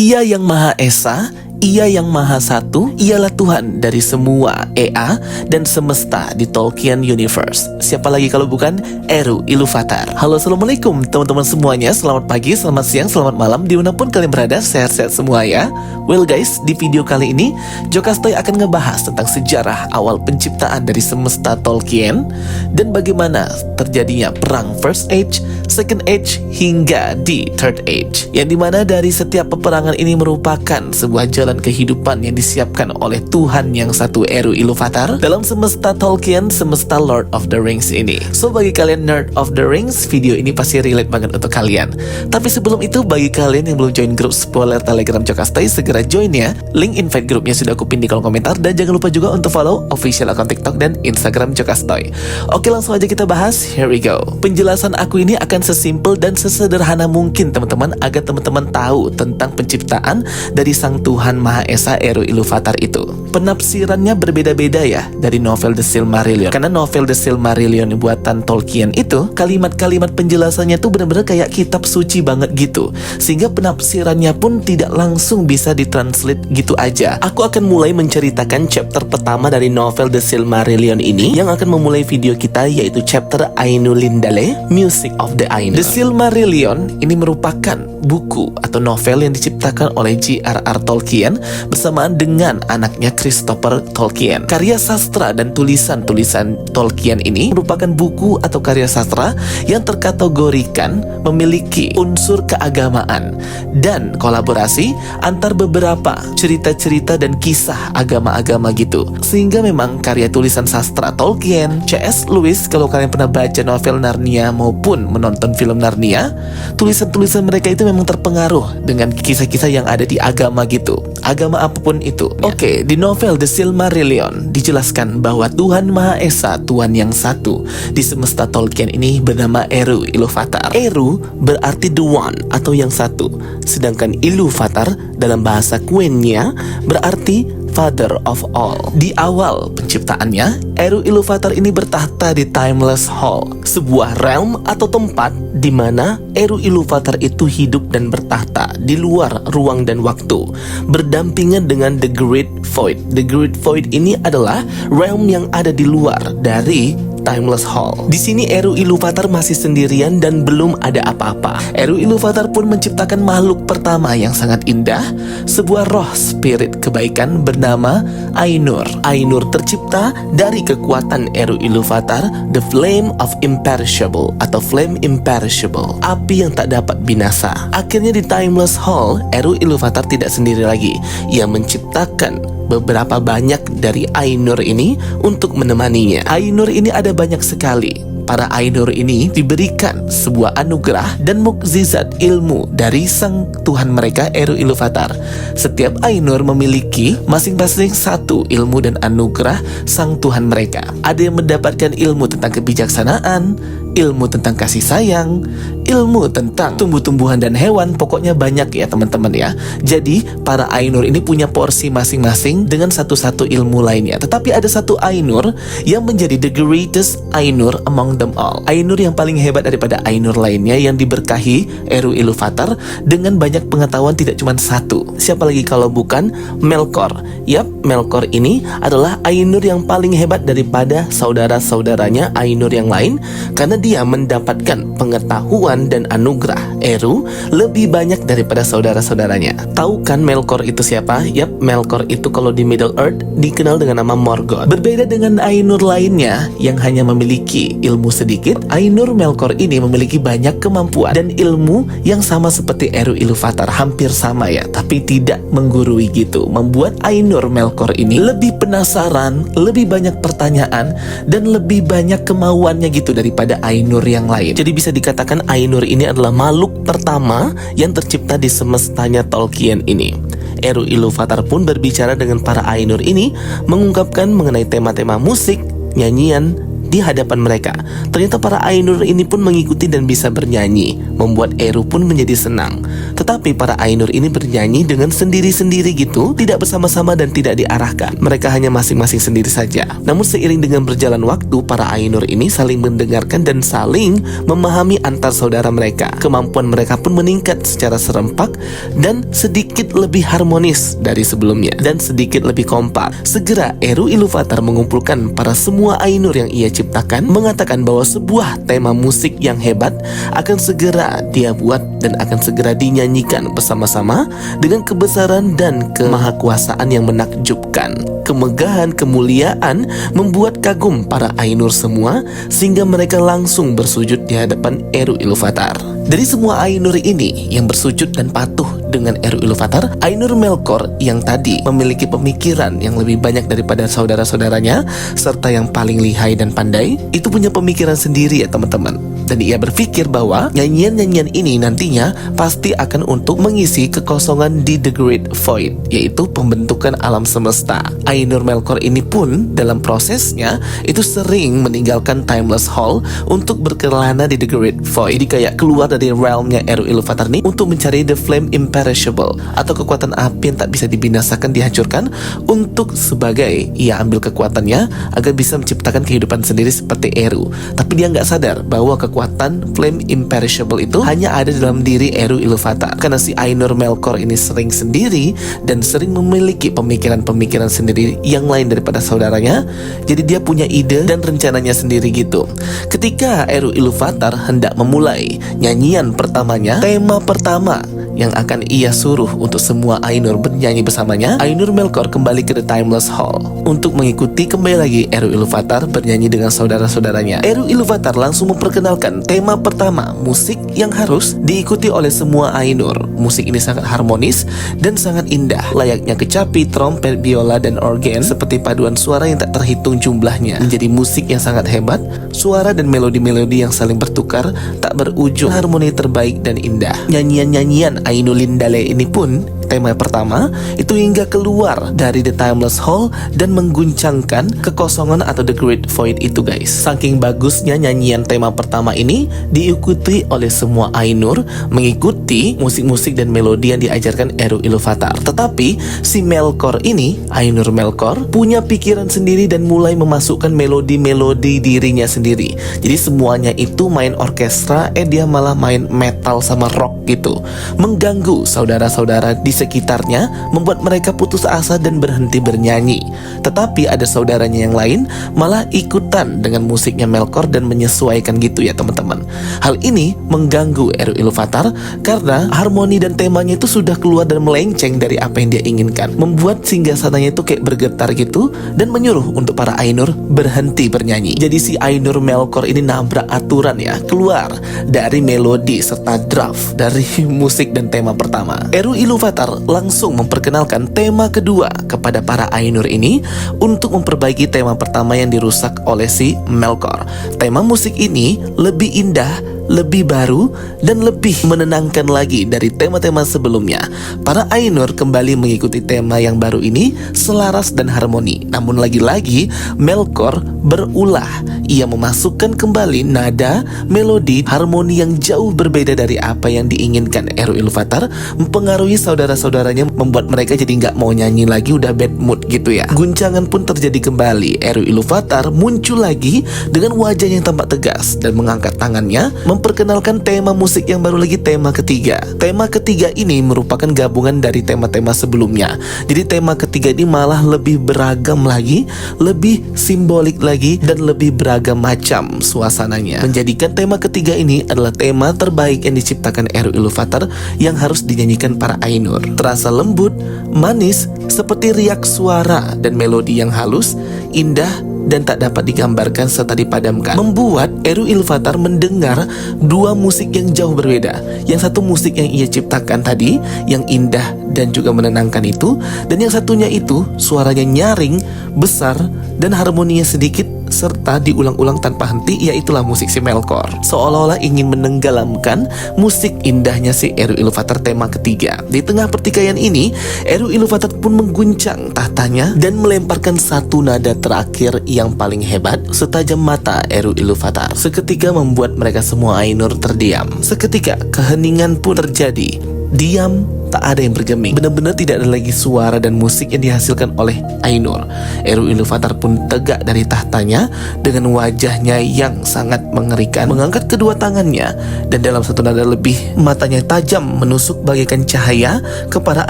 Ia yang Maha Esa, Ia yang Maha Satu, ialah Tuhan dari semua Ea dan semesta di Tolkien Universe. Siapa lagi kalau bukan Eru Iluvatar. Halo, assalamualaikum teman-teman semuanya. Selamat pagi, selamat siang, selamat malam, dimanapun kalian berada, sehat-sehat semua ya. Well guys, di video kali ini Jokastoy akan ngebahas tentang sejarah awal penciptaan dari semesta Tolkien dan bagaimana terjadinya perang First Age, Second Age, hingga di Third Age, yang dimana dari setiap peperangan ini merupakan sebuah jalan kehidupan yang disiapkan oleh Tuhan yang satu, Eru Iluvatar, dalam semesta Tolkien, semesta Lord of the Rings ini. So bagi kalian nerd of the rings, video ini pasti relate banget untuk kalian. Tapi sebelum itu, bagi kalian yang belum join grup spoiler Telegram Jokastoy, segera join ya. Link invite grupnya sudah aku pin di kolom komentar, dan jangan lupa juga untuk follow official account TikTok dan Instagram Jokastoy. Oke, langsung aja kita bahas. Here we go. Penjelasan aku ini akan sesimpel dan sesederhana mungkin teman-teman, agar teman-teman tahu tentang penciptaan dari Sang Tuhan Maha Esa Eru Iluvatar itu. Penafsirannya berbeda-beda ya dari novel The Silmarillion. Karena novel The Silmarillion buatan Tolkien itu, kalimat-kalimat penjelasannya tuh benar-benar kayak kitab suci banget gitu. Sehingga penafsirannya pun tidak langsung bisa ditranslate gitu aja. Aku akan mulai menceritakan chapter pertama dari novel The Silmarillion ini, yang akan memulai video kita, yaitu chapter Ainulindale, Music of the Ainur. The Silmarillion ini merupakan buku atau novel yang diciptakan oleh J.R.R. Tolkien bersamaan dengan anaknya Christopher Tolkien. Karya sastra dan tulisan-tulisan Tolkien ini merupakan buku atau karya sastra yang terkategorikan memiliki unsur keagamaan dan kolaborasi antar beberapa cerita-cerita dan kisah agama-agama gitu. Sehingga memang karya tulisan sastra Tolkien, C.S. Lewis, kalau kalian pernah baca novel Narnia maupun menonton film Narnia, tulisan-tulisan mereka itu memang terpengaruh dengan kisah-kisah yang ada di agama gitu, agama apapun itu. Oke, di novel The Silmarillion dijelaskan bahwa Tuhan Maha Esa, Tuhan yang satu di semesta Tolkien ini bernama Eru Iluvatar. Eru berarti the one atau yang satu, sedangkan Iluvatar dalam bahasa Quenya berarti Father of all. Di awal penciptaannya, Eru Iluvatar ini bertahta di Timeless Hall, sebuah realm atau tempat di mana Eru Iluvatar itu hidup dan bertahta di luar ruang dan waktu, berdampingan dengan The Great Void. The Great Void ini adalah realm yang ada di luar dari Timeless Hall. Di sini Eru Iluvatar masih sendirian dan belum ada apa-apa. Eru Iluvatar pun menciptakan makhluk pertama yang sangat indah, sebuah roh spirit kebaikan bernama Ainur. Ainur tercipta dari kekuatan Eru Iluvatar, the flame of imperishable atau flame imperishable, api yang tak dapat binasa. Akhirnya di Timeless Hall, Eru Iluvatar tidak sendiri lagi. Ia menciptakan beberapa banyak dari Ainur ini untuk menemaninya. Ainur ini ada banyak sekali. Para Ainur ini diberikan sebuah anugerah dan mukjizat ilmu dari sang Tuhan mereka, Eru Iluvatar. Setiap Ainur memiliki masing-masing satu ilmu dan anugerah sang Tuhan mereka. Ada yang mendapatkan ilmu tentang kebijaksanaan, ilmu tentang kasih sayang, ilmu tentang tumbuh-tumbuhan dan hewan, pokoknya banyak ya teman-teman ya. Jadi para Ainur ini punya porsi masing-masing dengan satu-satu ilmu lainnya. Tetapi ada satu Ainur yang menjadi the greatest Ainur among them all. Ainur yang paling hebat daripada Ainur lainnya, yang diberkahi Eru Iluvatar dengan banyak pengetahuan, tidak cuma satu. Siapa lagi kalau bukan Melkor. Yap, Melkor ini adalah Ainur yang paling hebat daripada saudara-saudaranya Ainur yang lain, karena dia mendapatkan pengetahuan dan anugerah Eru lebih banyak daripada saudara-saudaranya. Tahu kan Melkor itu siapa? Yap, Melkor itu kalau di Middle Earth dikenal dengan nama Morgoth. Berbeda dengan Ainur lainnya yang hanya memiliki ilmu sedikit, Ainur Melkor ini memiliki banyak kemampuan dan ilmu yang sama seperti Eru Iluvatar, hampir sama ya, tapi tidak menggurui gitu. Membuat Ainur Melkor ini lebih penasaran, lebih banyak pertanyaan, dan lebih banyak kemauannya gitu daripada Ainur yang lain. Jadi bisa dikatakan Ainur ini adalah makhluk pertama yang tercipta di semestanya Tolkien ini. Eru Iluvatar pun berbicara dengan para Ainur ini, mengungkapkan mengenai tema-tema musik, nyanyian di hadapan mereka. Ternyata para Ainur ini pun mengikuti dan bisa bernyanyi, membuat Eru pun menjadi senang. Tetapi para Ainur ini bernyanyi dengan sendiri-sendiri gitu, tidak bersama-sama dan tidak diarahkan. Mereka hanya masing-masing sendiri saja. Namun seiring dengan berjalan waktu, para Ainur ini saling mendengarkan dan saling memahami antar saudara mereka. Kemampuan mereka pun meningkat secara serempak dan sedikit lebih harmonis dari sebelumnya dan sedikit lebih kompak. Segera Eru Iluvatar mengumpulkan para semua Ainur yang ia ciptakan, mengatakan bahwa sebuah tema musik yang hebat akan segera dia buat dan akan segera dinyanyikan bersama-sama dengan kebesaran dan kemahakuasaan yang menakjubkan. Kemegahan, kemuliaan membuat kagum para Ainur semua sehingga mereka langsung bersujud di hadapan Eru Iluvatar. Dari semua Ainur ini yang bersujud dan patuh dengan Eru Iluvatar, Ainur Melkor yang tadi memiliki pemikiran yang lebih banyak daripada saudara-saudaranya serta yang paling lihai dan pandai, itu punya pemikiran sendiri ya teman-teman. Dan ia berpikir bahwa nyanyian-nyanyian ini nantinya pasti akan untuk mengisi kekosongan di The Great Void, yaitu pembentukan alam semesta. Ainur Melkor ini pun dalam prosesnya itu sering meninggalkan Timeless Hall untuk berkelana di The Great Void. Jadi kayak keluar dari realmnya Eru Iluvatar nih untuk mencari The Flame Imperishable atau kekuatan api yang tak bisa dibinasakan, dihancurkan, untuk sebagai ia ambil kekuatannya agar bisa menciptakan kehidupan sendiri seperti Eru. Tapi dia nggak sadar bahwa kekuatan Flame Imperishable itu hanya ada dalam diri Eru Iluvatar. Karena si Ainur Melkor ini sering sendiri dan sering memiliki pemikiran-pemikiran sendiri yang lain daripada saudaranya, jadi dia punya ide dan rencananya sendiri gitu. Ketika Eru Iluvatar hendak memulai nyanyian pertamanya, tema pertama yang akan ia suruh untuk semua Ainur bernyanyi bersamanya, Ainur Melkor kembali ke The Timeless Hall untuk mengikuti kembali lagi Eru Iluvatar bernyanyi dengan saudara-saudaranya. Eru Iluvatar langsung memperkenalkan tema pertama, musik yang harus diikuti oleh semua Ainur. Musik ini sangat harmonis dan sangat indah, layaknya kecapi, trompet, biola, dan organ, seperti paduan suara yang tak terhitung jumlahnya. Menjadi musik yang sangat hebat, suara dan melodi-melodi yang saling bertukar, tak berujung, harmoni terbaik dan indah. Nyanyian-nyanyian Ainu Lindale ini pun, tema pertama, itu hingga keluar dari The Timeless Hall dan mengguncangkan kekosongan atau The Great Void itu guys. Saking bagusnya nyanyian tema pertama ini diikuti oleh semua Ainur, mengikuti musik-musik dan melodi yang diajarkan Eru Iluvatar. Tetapi si Melkor ini, Ainur Melkor, punya pikiran sendiri dan mulai memasukkan melodi-melodi dirinya sendiri. Jadi semuanya itu main orkestra, dia malah main metal sama rock gitu, mengganggu saudara-saudara di sekitarnya, membuat mereka putus asa dan berhenti bernyanyi. Tetapi ada saudaranya yang lain malah ikutan dengan musiknya Melkor dan menyesuaikan gitu ya teman-teman. Hal ini mengganggu Eru Iluvatar karena harmoni dan temanya itu sudah keluar dan melenceng dari apa yang dia inginkan, membuat singgasananya itu kayak bergetar gitu dan menyuruh untuk para Ainur berhenti bernyanyi. Jadi si Ainur Melkor ini nabrak aturan ya, keluar dari melodi serta draft dari musik dan tema pertama. Eru Iluvatar langsung memperkenalkan tema kedua kepada para Ainur ini untuk memperbaiki tema pertama yang dirusak oleh si Melkor. Tema musik ini lebih indah, lebih baru, dan lebih menenangkan lagi dari tema-tema sebelumnya. Para Ainur kembali mengikuti tema yang baru ini selaras dan harmoni. Namun lagi-lagi Melkor berulah. Ia memasukkan kembali nada, melodi, harmoni yang jauh berbeda dari apa yang diinginkan Eru Iluvatar, mempengaruhi saudara-saudaranya, membuat mereka jadi nggak mau nyanyi lagi, udah bad mood gitu ya. Guncangan pun terjadi kembali. Eru Iluvatar muncul lagi dengan wajah yang tampak tegas dan mengangkat tangannya memperkenalkan tema musik yang baru lagi, tema ketiga. Tema ketiga ini merupakan gabungan dari tema-tema sebelumnya. Jadi tema ketiga ini malah lebih beragam lagi, lebih simbolik lagi, dan lebih beragam macam suasananya, menjadikan tema ketiga ini adalah tema terbaik yang diciptakan Eru Iluvatar yang harus dinyanyikan para Ainur. Terasa lembut, manis, seperti riak suara dan melodi yang halus, indah, dan tak dapat digambarkan serta dipadamkan, membuat Eru Iluvatar mendengar dua musik yang jauh berbeda. Yang satu musik yang ia ciptakan tadi, yang indah dan juga menenangkan itu, dan yang satunya itu suaranya nyaring, besar, dan harmoninya sedikit serta diulang-ulang tanpa henti, yaitulah musik si Melkor. Seolah-olah ingin menenggelamkan musik indahnya si Eru Iluvatar tema ketiga. Di tengah pertikaian ini, Eru Iluvatar pun mengguncang tahtanya dan melemparkan satu nada terakhir yang paling hebat setajam mata Eru Iluvatar. Seketika membuat mereka semua Ainur terdiam. Seketika keheningan pun terjadi Diam, tak ada yang bergeming. Benar-benar tidak ada lagi suara dan musik yang dihasilkan oleh Ainur. Eru Iluvatar pun tegak dari tahtanya dengan wajahnya yang sangat mengerikan, mengangkat kedua tangannya, dan dalam satu nada lebih matanya tajam menusuk bagaikan cahaya kepada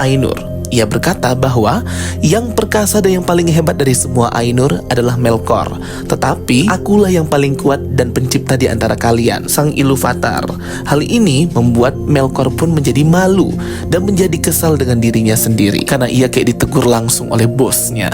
Ainur. Ia berkata bahwa yang perkasa dan yang paling hebat dari semua Ainur adalah Melkor. Tetapi akulah yang paling kuat dan pencipta di antara kalian, sang Iluvatar. Hal ini membuat Melkor pun menjadi malu dan menjadi kesal dengan dirinya sendiri karena ia kayak ditegur langsung oleh bosnya.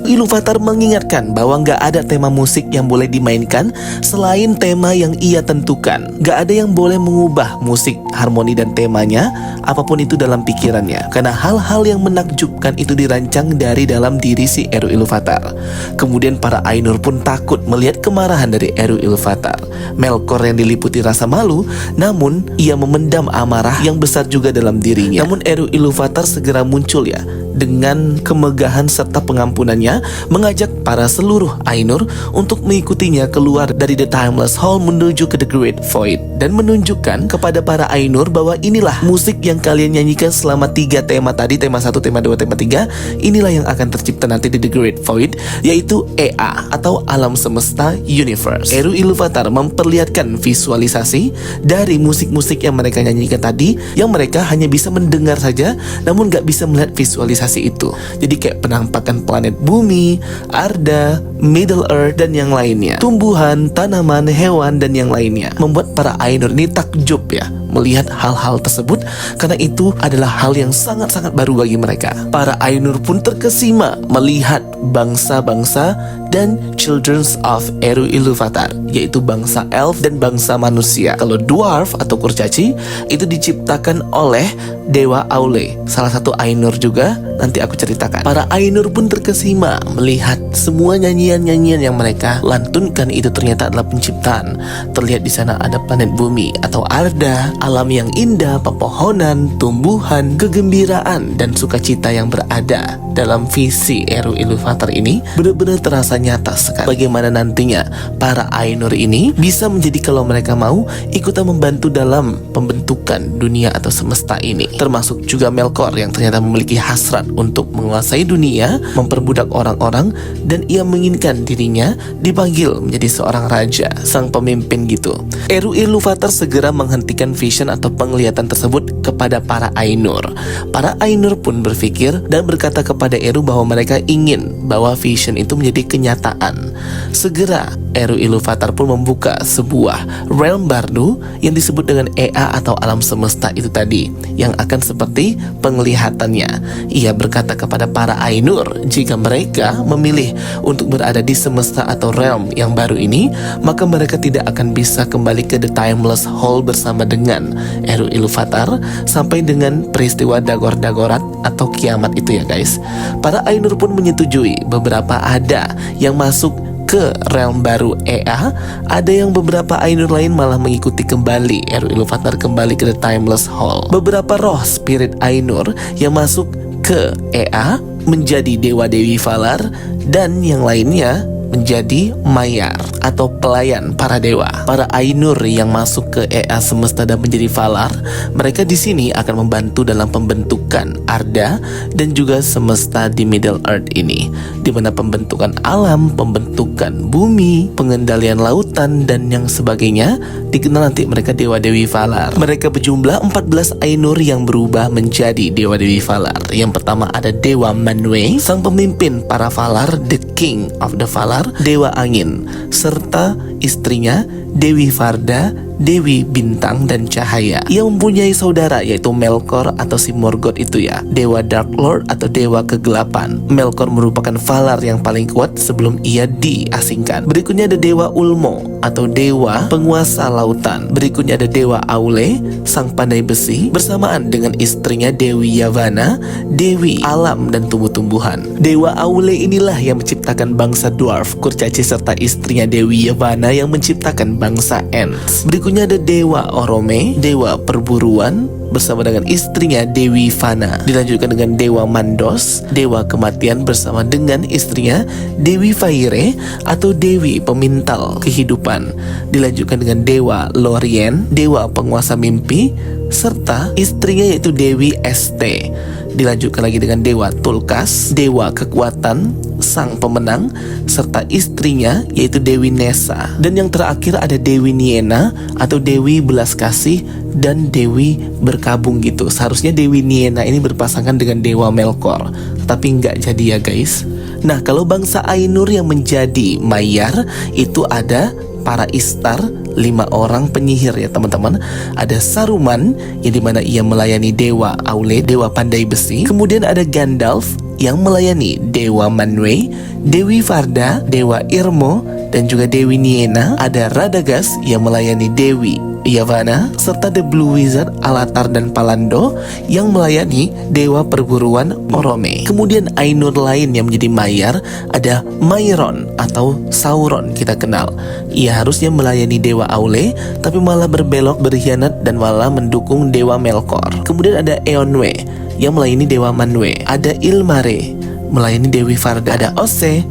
Iluvatar mengingatkan bahwa gak ada tema musik yang boleh dimainkan selain tema yang ia tentukan. Gak ada yang boleh mengubah musik, harmoni dan temanya, apapun itu dalam pikirannya, karena hal-hal yang menakjubkan itu dirancang dari dalam diri si Eru Iluvatar. Kemudian para Ainur pun takut melihat kemarahan dari Eru Iluvatar. Melkor yang diliputi rasa malu, namun ia memendam amarah yang besar juga dalam dirinya. Namun Eru Iluvatar segera muncul ya, dengan kemegahan serta pengampunannya, mengajak para seluruh Ainur untuk mengikutinya keluar dari The Timeless Hall menuju ke The Great Void, dan menunjukkan kepada para Ainur bahwa inilah musik yang kalian nyanyikan selama 3 tema tadi, tema 1, tema 2, tema 3, inilah yang akan tercipta nanti di The Great Void, yaitu Ea atau Alam Semesta Universe. Eru Iluvatar memperlihatkan visualisasi dari musik-musik yang mereka nyanyikan tadi, yang mereka hanya bisa mendengar saja namun gak bisa melihat visualisasi itu. Jadi kayak penampakan planet bumi, Arda, Middle Earth dan yang lainnya, tumbuhan, tanaman, hewan dan yang lainnya. Membuat para Ainur ini takjub ya melihat hal-hal tersebut, karena itu adalah hal yang sangat-sangat baru bagi mereka. Para Ainur pun terkesima melihat bangsa-bangsa dan childrens of Eru Iluvatar, yaitu bangsa elf dan bangsa manusia. Kalau dwarf atau kurcaci itu diciptakan oleh Dewa Aule, salah satu Ainur juga, nanti aku ceritakan. Para Ainur pun terkesima melihat semua nyanyian-nyanyian yang mereka lantunkan itu ternyata adalah penciptaan. Terlihat di sana ada planet bumi atau Arda, alam yang indah, pepohonan, tumbuhan, kegembiraan dan sukacita yang berada dalam visi Eru Iluvatar ini benar-benar terasa nyata sekali. Bagaimana nantinya para Ainur ini bisa menjadi, kalau mereka mau, ikutan membantu dalam pembentukan dunia atau semesta ini. Termasuk juga Melkor yang ternyata memiliki hasrat untuk menguasai dunia, memperbudak orang-orang, dan ia menginginkan dirinya dipanggil menjadi seorang raja, sang pemimpin gitu. Eru Iluvatar segera menghentikan vision atau penglihatan tersebut kepada para Ainur. Para Ainur pun berpikir dan berkata kepada Eru bahwa mereka ingin bahwa vision itu menjadi kenyataan. Segera Eru Iluvatar pun membuka sebuah realm baru yang disebut dengan Ea atau alam semesta itu tadi, yang akan seperti penglihatannya. Ia berkata kepada para Ainur, jika mereka memilih untuk berada di semesta atau realm yang baru ini, maka mereka tidak akan bisa kembali ke The Timeless Hall bersama dengan Eru Iluvatar sampai dengan peristiwa Dagor-Dagorat atau kiamat itu ya guys. Para Ainur pun menyetujui. Beberapa ada yang masuk ke realm baru Ea, ada yang beberapa Ainur lain malah mengikuti kembali Eru Iluvatar kembali ke The Timeless Hall. Beberapa roh spirit Ainur yang masuk ke Ea menjadi dewa-dewi Valar, dan yang lainnya menjadi Maiar atau pelayan para dewa. Para Ainur yang masuk ke Ea semesta dan menjadi Valar, mereka di sini akan membantu dalam pembentukan Arda dan juga semesta di Middle Earth ini, di mana pembentukan alam, pembentukan bumi, pengendalian lautan dan yang sebagainya dikenal nanti mereka dewa-dewi Valar. Mereka berjumlah 14 Ainur yang berubah menjadi dewa-dewi Valar. Yang pertama ada Dewa Manwë, sang pemimpin para Valar, the King of the Valar, Dewa Angin, serta istrinya Dewi Varda, Dewi Bintang dan Cahaya. Ia mempunyai saudara yaitu Melkor atau si Morgoth itu ya, Dewa Dark Lord atau Dewa Kegelapan. Melkor merupakan Valar yang paling kuat sebelum ia diasingkan. Berikutnya ada Dewa Ulmo atau Dewa Penguasa Lautan. Berikutnya ada Dewa Aule, sang pandai besi, bersamaan dengan istrinya Dewi Yavanna, Dewi Alam dan tumbuh-tumbuhan. Dewa Aule inilah yang menciptakan bangsa dwarf, kurcaci serta istrinya Dewi Yavanna Niena yang menciptakan bangsa Ents. Berikutnya ada Dewa Orome, dewa perburuan, bersama dengan istrinya Dewi Vana. Dilanjutkan dengan Dewa Mandos, dewa kematian, bersama dengan istrinya Dewi Vaire atau Dewi Pemintal kehidupan. Dilanjutkan dengan Dewa Lorien, dewa penguasa mimpi, serta istrinya yaitu Dewi Este. Dilanjutkan lagi dengan Dewa Tulkas, dewa kekuatan, sang pemenang, serta istrinya yaitu Dewi Nesa. Dan yang terakhir ada Dewi Niena atau Dewi belas kasih dan Dewi berkabung gitu. Seharusnya Dewi Niena ini berpasangan dengan Dewa Melkor, tapi nggak jadi ya guys. Nah, kalau bangsa Ainur yang menjadi Maiar itu ada para Istar, 5 orang penyihir ya teman-teman. Ada Saruman yang dimana ia melayani Dewa Aule, dewa pandai besi. Kemudian ada Gandalf yang melayani Dewa Manwë, Dewi Varda, Dewa Irmo, dan juga Dewi Niena. Ada Radagast yang melayani Dewi Yavanna, serta The Blue Wizard, Alatar dan Palando yang melayani Dewa Perburuan Orome. Kemudian Ainur lain yang menjadi Maiar ada Mairon atau Sauron kita kenal. Ia harusnya melayani Dewa Aule, tapi malah berbelok, berkhianat, dan malah mendukung Dewa Melkor. Kemudian ada Eonwe yang melayani Dewa Manwë. Ada Ilmare melayani Dewi Varda. Ada Ose,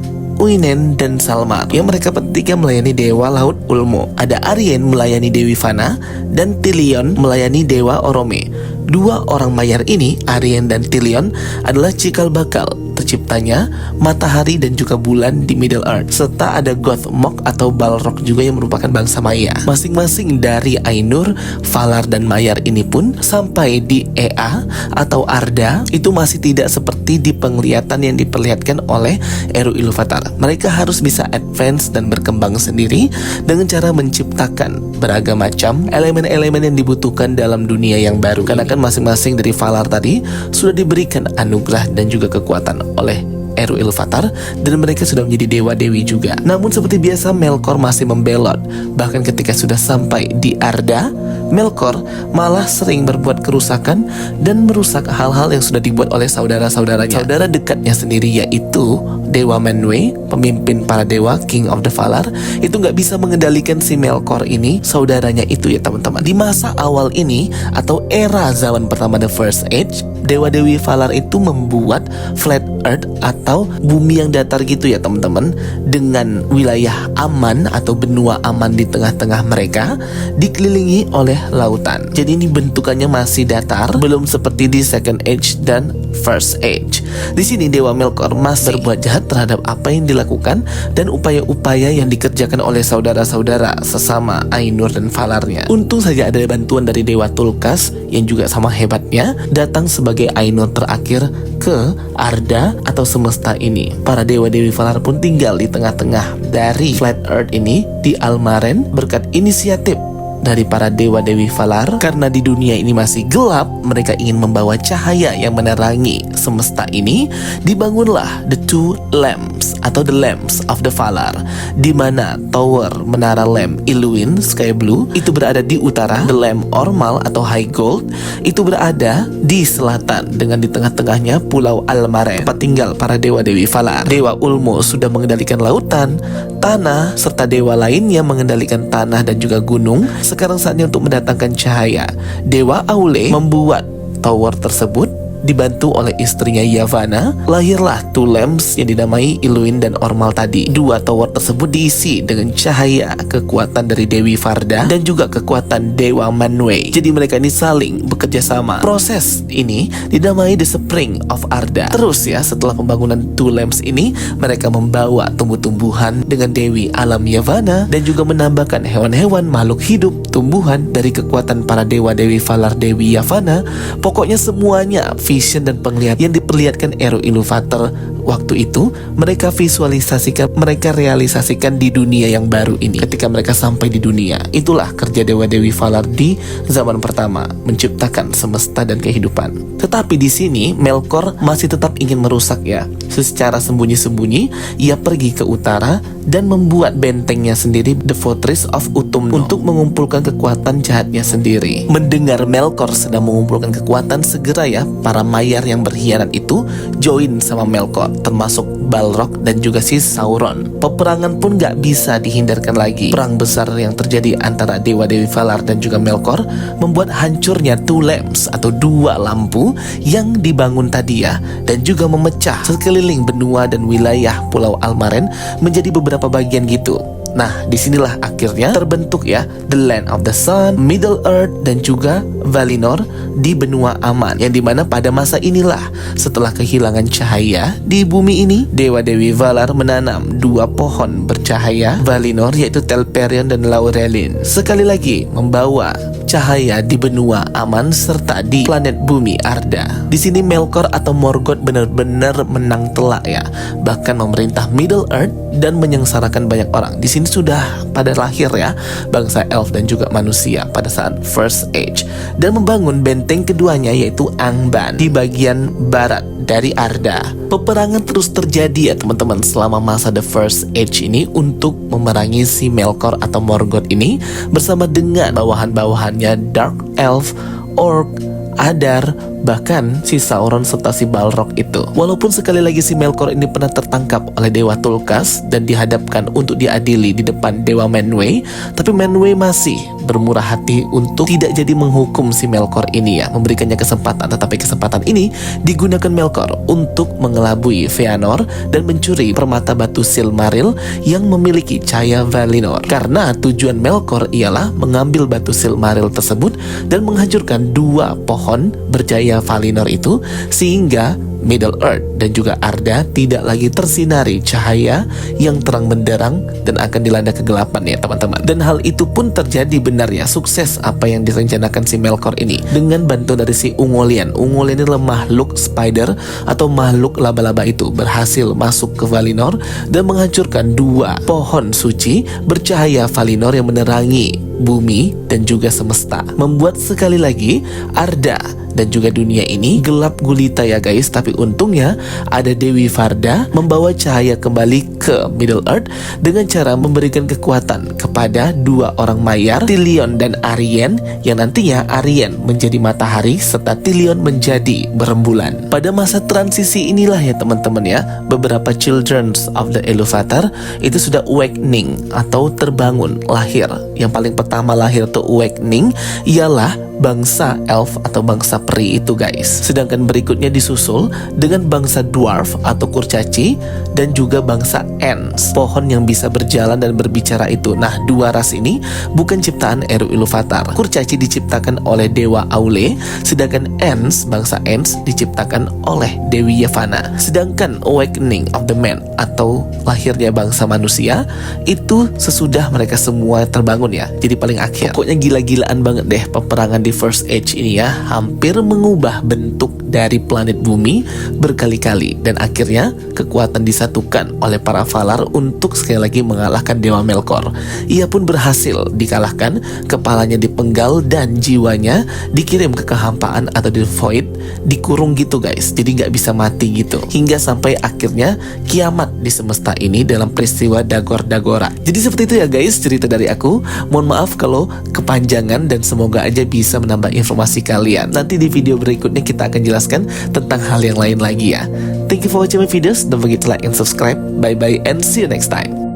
Uinen, dan Salmar yang mereka bertiga melayani Dewa Laut Ulmo. Ada Arien melayani Dewi Vana dan Tilion melayani Dewa Orome. 2 orang Maiar ini, Arien dan Tilion, adalah cikal bakal terciptanya matahari dan juga bulan di Middle Earth. Serta ada Gothmog atau Balrog juga yang merupakan bangsa Maya. Masing-masing dari Ainur, Valar, dan Maiar ini pun sampai di Ea atau Arda itu masih tidak seperti di penglihatan yang diperlihatkan oleh Eru Ilúvatar. Mereka harus bisa advance dan berkembang sendiri dengan cara menciptakan beragam macam elemen-elemen yang dibutuhkan dalam dunia yang baru. Karena kan masing-masing dari Valar tadi sudah diberikan anugerah dan juga kekuatan oleh Eru Ilúvatar, dan mereka sudah menjadi dewa-dewi juga. Namun seperti biasa Melkor masih membelot. Bahkan ketika sudah sampai di Arda, Melkor malah sering berbuat kerusakan dan merusak hal-hal yang sudah dibuat oleh saudara-saudaranya. Saudara dekatnya sendiri yaitu Dewa Manwë, pemimpin para dewa, King of the Valar, itu nggak bisa mengendalikan si Melkor ini, saudaranya itu ya teman-teman. Di masa awal ini atau era zaman pertama The First Age, dewa-dewi Valar itu membuat flat earth atau bumi yang datar gitu ya teman-teman, dengan wilayah aman atau benua aman di tengah-tengah mereka, dikelilingi oleh lautan. Jadi ini bentukannya masih datar, belum seperti di Second Age dan First Age. Di sini Dewa Melkor masih berbuat jahat terhadap apa yang dilakukan dan upaya-upaya yang dikerjakan oleh saudara-saudara sesama Ainur dan Valarnya. Untung saja ada bantuan dari Dewa Tulkas yang juga sama hebatnya datang sebagai Ainur terakhir ke Arda atau semesta ini. Para dewa-dewi Valar pun tinggal di tengah-tengah dari Flat Earth ini di Almaren berkat inisiatif dari para dewa-dewi Valar. Karena di dunia ini masih gelap, mereka ingin membawa cahaya yang menerangi semesta ini. Dibangunlah The Two Lamps atau The Lamps of the Valar, di mana tower menara lamp Illuin Sky Blue itu berada di utara, The Lamp Ormal atau High Gold itu berada di selatan, dengan di tengah-tengahnya Pulau Almaren, tempat tinggal para dewa-dewi Valar. Dewa Ulmo sudah mengendalikan lautan, tanah, serta dewa lain yang mengendalikan tanah dan juga gunung. Sekarang saatnya untuk mendatangkan cahaya. Dewa Aule membuat tower tersebut dibantu oleh istrinya Yavanna. Lahirlah Two Lamps yang dinamai Illuin dan Ormal tadi. 2 tower tersebut diisi dengan cahaya kekuatan dari Dewi Varda dan juga kekuatan Dewa Manwë. Jadi mereka ini saling bekerja sama. Proses ini dinamai The Spring of Arda. Terus ya, setelah pembangunan Two Lamps ini, mereka membawa tumbuh-tumbuhan dengan Dewi Alam Yavanna dan juga menambahkan hewan-hewan, makhluk hidup, tumbuhan dari kekuatan para dewa-dewi Valar, Dewi Yavanna. Pokoknya semuanya vision dan penglihatan yang diperlihatkan Eru Ilúvatar waktu itu, mereka visualisasikan, mereka realisasikan di dunia yang baru ini. Ketika mereka sampai di dunia, itulah kerja dewa-dewi Valar di zaman pertama, menciptakan semesta dan kehidupan. Tetapi di sini Melkor masih tetap ingin merusak ya. Secara sembunyi-sembunyi ia pergi ke utara dan membuat bentengnya sendiri, The Fortress of Utumno, untuk mengumpulkan kekuatan jahatnya sendiri. Mendengar Melkor sedang mengumpulkan kekuatan, segera ya para Maiar yang berkhianat itu join sama Melkor. Morgoth, termasuk Balrog dan juga si Sauron. Peperangan pun gak bisa dihindarkan lagi. Perang besar yang terjadi antara dewa-dewi Valar dan juga Melkor membuat hancurnya Two Lamps atau dua lampu yang dibangun tadi ya, dan juga memecah sekeliling benua dan wilayah Pulau Almaren menjadi beberapa bagian gitu. Nah, disinilah akhirnya terbentuk ya The Land of the Sun, Middle Earth, dan juga Valinor di benua aman. Yang dimana pada masa inilah, setelah kehilangan cahaya di bumi ini, Dewa-Dewi Valar menanam dua pohon bercahaya Valinor, yaitu Telperion dan Laurelin. Sekali lagi membawa cahaya di benua aman serta di planet bumi Arda. Di sini Melkor atau Morgoth benar-benar menang telak ya, bahkan memerintah Middle Earth dan menyengsarakan banyak orang. Di sini sudah pada lahir ya bangsa elf dan juga manusia pada saat First Age, dan membangun benteng keduanya yaitu Angband di bagian barat dari Arda. Peperangan terus terjadi ya teman-teman selama masa The First Age ini untuk memerangi si Melkor atau Morgoth ini bersama dengan bawahan-bawahannya Dark Elf, Orc, Adar, bahkan si Sauron serta si Balrog itu. Walaupun sekali lagi si Melkor ini pernah tertangkap oleh Dewa Tulkas dan dihadapkan untuk diadili di depan Dewa Manwë, tapi Manwë masih bermurah hati untuk tidak jadi menghukum si Melkor ini ya, memberikannya kesempatan. Tetapi kesempatan ini digunakan Melkor untuk mengelabui Feanor dan mencuri permata batu Silmaril yang memiliki cahaya Valinor. Karena tujuan Melkor ialah mengambil batu Silmaril tersebut dan menghancurkan dua pohon bercahaya Valinor itu, sehingga Middle Earth dan juga Arda tidak lagi tersinari cahaya yang terang benderang dan akan dilanda kegelapan ya teman-teman. Dan hal itu pun terjadi benar ya, sukses apa yang direncanakan si Melkor ini dengan bantuan dari si Ungoliant. Ungoliant ini adalah makhluk spider atau makhluk laba-laba itu, berhasil masuk ke Valinor dan menghancurkan dua pohon suci bercahaya Valinor yang menerangi bumi dan juga semesta, membuat sekali lagi Arda dan juga dunia ini gelap gulita ya guys. Tapi untungnya ada Dewi Varda membawa cahaya kembali ke Middle Earth dengan cara memberikan kekuatan kepada dua orang mayar, Tilion dan Arien, yang nantinya Arien menjadi matahari serta Tilion menjadi berembulan. Pada masa transisi inilah ya teman-teman ya, beberapa children of the Iluvatar itu sudah awakening atau terbangun, lahir. Yang paling pertama lahir tuh awakening ialah bangsa elf atau bangsa peri itu guys. Sedangkan berikutnya disusul dengan bangsa dwarf atau kurcaci dan juga bangsa ents, pohon yang bisa berjalan dan berbicara itu. Nah, dua ras ini bukan ciptaan Eru Iluvatar. Kurcaci diciptakan oleh Dewa Aule, sedangkan ents, bangsa ents diciptakan oleh Dewi Yavanna. Sedangkan awakening of the man atau lahirnya bangsa manusia itu sesudah mereka semua terbangun ya, jadi paling akhir. Pokoknya gila-gilaan banget deh peperangan di First Age ini ya, hampir mengubah bentuk dari planet bumi berkali-kali, dan akhirnya kekuatan disatukan oleh para Valar untuk sekali lagi mengalahkan Dewa Melkor. Ia pun berhasil dikalahkan, kepalanya dipenggal dan jiwanya dikirim ke kehampaan atau di void, dikurung gitu guys, jadi nggak bisa mati gitu, hingga sampai akhirnya kiamat di semesta ini dalam peristiwa Dagor-Dagora. Jadi seperti itu ya guys cerita dari aku. Mohon maaf kalau kepanjangan dan semoga aja bisa menambah informasi kalian. Nanti di video berikutnya kita akan jelaskan tentang hal yang lain lagi ya. Thank you for watching my videos. Don't forget to like and subscribe. Bye bye and see you next time.